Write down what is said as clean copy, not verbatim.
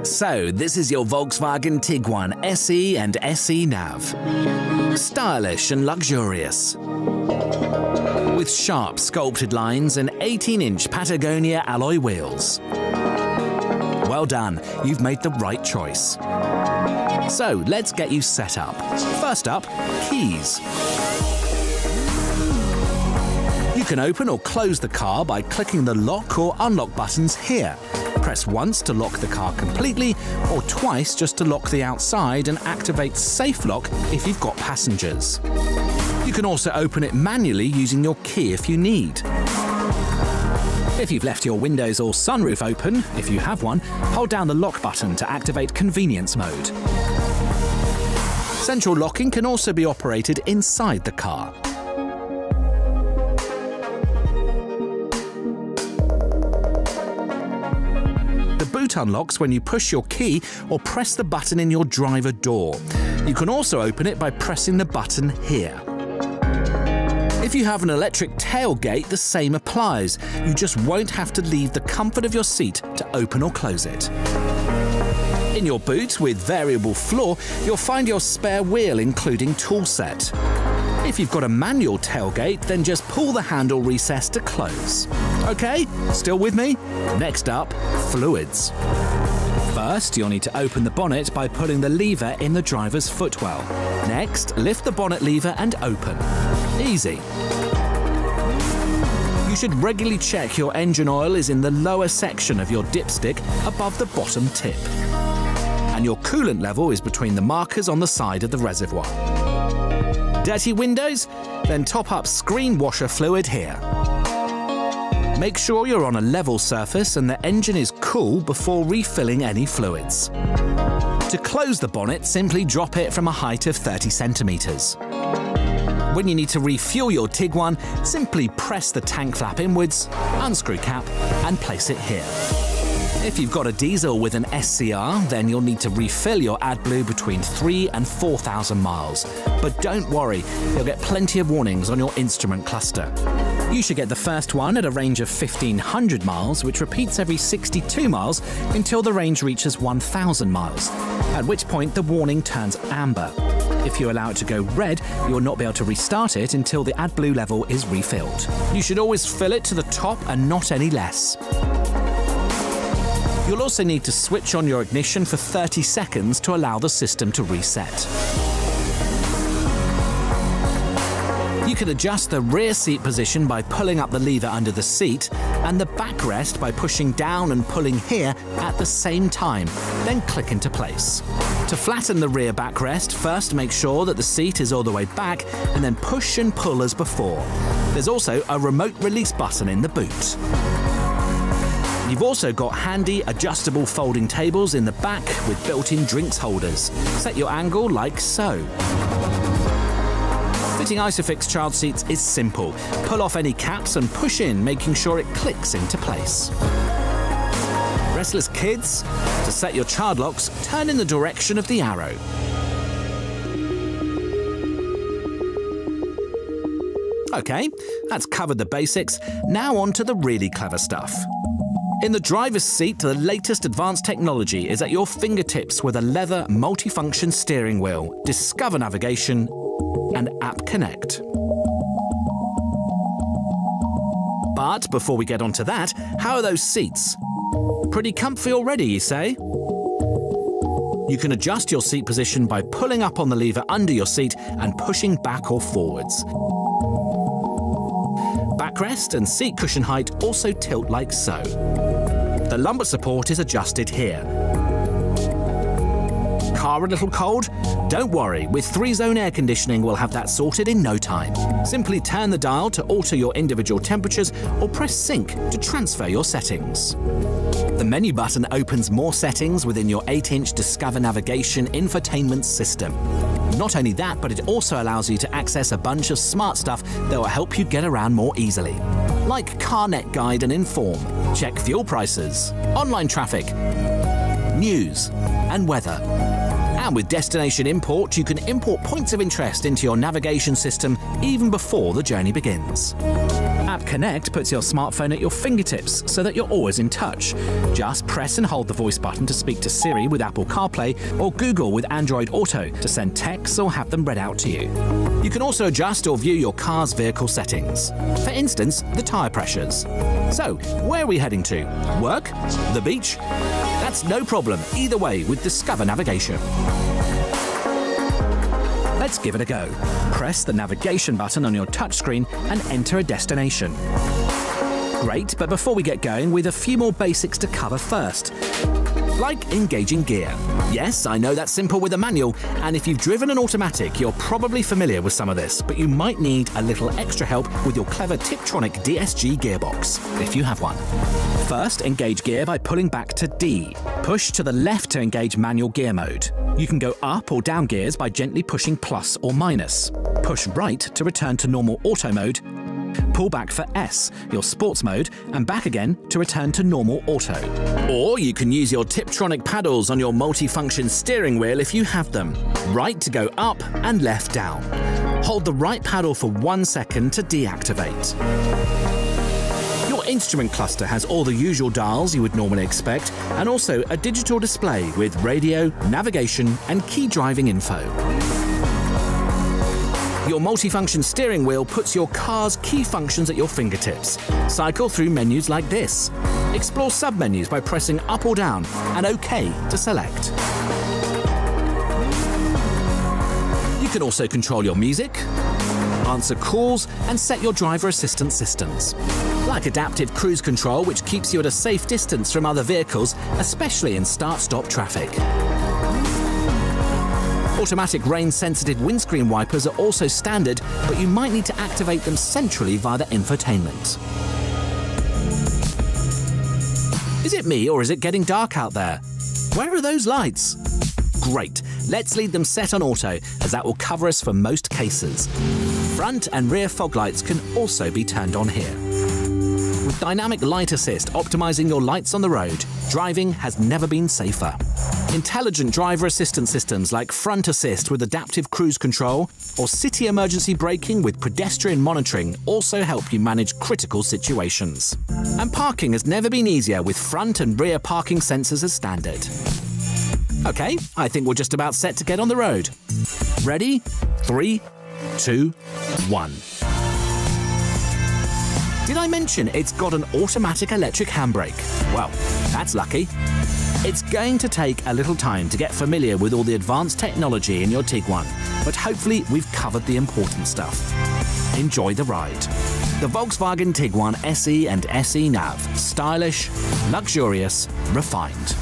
So, this is your Volkswagen Tiguan SE and SE Nav. Stylish and luxurious. With sharp sculpted lines and 18-inch Patagonia alloy wheels. Well done, you've made the right choice. So, let's get you set up. First up, keys. You can open or close the car by clicking the lock or unlock buttons here. Press once to lock the car completely, or twice just to lock the outside and activate Safe Lock if you've got passengers. You can also open it manually using your key if you need. If you've left your windows or sunroof open, if you have one, hold down the lock button to activate convenience mode. Central locking can also be operated inside the car. The boot unlocks when you push your key or press the button in your driver door. You can also open it by pressing the button here. If you have an electric tailgate, the same applies. You just won't have to leave the comfort of your seat to open or close it. In your boot with variable floor, you'll find your spare wheel including tool set. If you've got a manual tailgate, then just pull the handle recess to close. Okay, still with me? Next up, fluids. First, you'll need to open the bonnet by pulling the lever in the driver's footwell. Next, lift the bonnet lever and open. Easy. You should regularly check your engine oil is in the lower section of your dipstick above the bottom tip. And your coolant level is between the markers on the side of the reservoir. Dirty windows? Then top up screen washer fluid here. Make sure you're on a level surface and the engine is cool before refilling any fluids. To close the bonnet, simply drop it from a height of 30 centimeters. When you need to refuel your Tiguan, simply press the tank flap inwards, unscrew cap, and place it here. If you've got a diesel with an SCR, then you'll need to refill your AdBlue between 3,000 and 4,000 miles. But don't worry, you'll get plenty of warnings on your instrument cluster. You should get the first one at a range of 1,500 miles, which repeats every 62 miles until the range reaches 1,000 miles, at which point the warning turns amber. If you allow it to go red, you'll not be able to restart it until the AdBlue level is refilled. You should always fill it to the top and not any less. You'll also need to switch on your ignition for 30 seconds to allow the system to reset. You can adjust the rear seat position by pulling up the lever under the seat and the backrest by pushing down and pulling here at the same time, then click into place. To flatten the rear backrest, first make sure that the seat is all the way back and then push and pull as before. There's also a remote release button in the boot. You've also got handy adjustable folding tables in the back with built-in drinks holders. Set your angle like so. Fitting Isofix child seats is simple. Pull off any caps and push in, making sure it clicks into place. Restless kids? To set your child locks, turn in the direction of the arrow. Okay, that's covered the basics. Now on to the really clever stuff. In the driver's seat, the latest advanced technology is at your fingertips with a leather multifunction steering wheel, Discover Navigation, and App Connect. But before we get onto that, how are those seats? Pretty comfy already, you say? You can adjust your seat position by pulling up on the lever under your seat and pushing back or forwards. Backrest and seat cushion height also tilt like so. The lumbar support is adjusted here. Car a little cold? Don't worry, with 3-zone air conditioning we'll have that sorted in no time. Simply turn the dial to alter your individual temperatures or press sync to transfer your settings. The menu button opens more settings within your 8-inch Discover Navigation infotainment system. Not only that, but it also allows you to access a bunch of smart stuff that will help you get around more easily. Like CarNet Guide and Inform, check fuel prices, online traffic, news, and weather. And with Destination Import, you can import points of interest into your navigation system even before the journey begins. App Connect puts your smartphone at your fingertips so that you're always in touch. Just press and hold the voice button to speak to Siri with Apple CarPlay or Google with Android Auto to send texts or have them read out to you. You can also adjust or view your car's vehicle settings. For instance, the tyre pressures. So, where are we heading to? Work? The beach? That's no problem either way with Discover Navigation. Let's give it a go. Press the navigation button on your touchscreen and enter a destination. Great, but before we get going, we have a few more basics to cover first. Like engaging gear. Yes, I know that's simple with a manual, and if you've driven an automatic, you're probably familiar with some of this, but you might need a little extra help with your clever Tiptronic DSG gearbox, if you have one. First, engage gear by pulling back to D. Push to the left to engage manual gear mode. You can go up or down gears by gently pushing plus or minus. Push right to return to normal auto mode. Pull back for S, your sports mode, and back again to return to normal auto. Or you can use your Tiptronic paddles on your multifunction steering wheel if you have them. Right to go up and left down. Hold the right paddle for 1 second to deactivate. Your instrument cluster has all the usual dials you would normally expect, and also a digital display with radio, navigation, and key driving info. Your multifunction steering wheel puts your car's key functions at your fingertips. Cycle through menus like this. Explore submenus by pressing up or down and OK to select. You can also control your music, answer calls, and set your driver assistance systems. Like adaptive cruise control, which keeps you at a safe distance from other vehicles, especially in start-stop traffic. Automatic rain-sensitive windscreen wipers are also standard, but you might need to activate them centrally via the infotainment. Is it me, or is it getting dark out there? Where are those lights? Great, let's leave them set on auto, as that will cover us for most cases. Front and rear fog lights can also be turned on here. With Dynamic Light Assist optimizing your lights on the road, driving has never been safer. Intelligent driver assistance systems like Front Assist with adaptive cruise control or city emergency braking with pedestrian monitoring also help you manage critical situations. And parking has never been easier with front and rear parking sensors as standard. Okay, I think we're just about set to get on the road. Ready? 3, 2, 1. Did I mention it's got an automatic electric handbrake? Well, that's lucky. It's going to take a little time to get familiar with all the advanced technology in your Tiguan, but hopefully we've covered the important stuff. Enjoy the ride. The Volkswagen Tiguan SE and SE Nav. Stylish, luxurious, refined.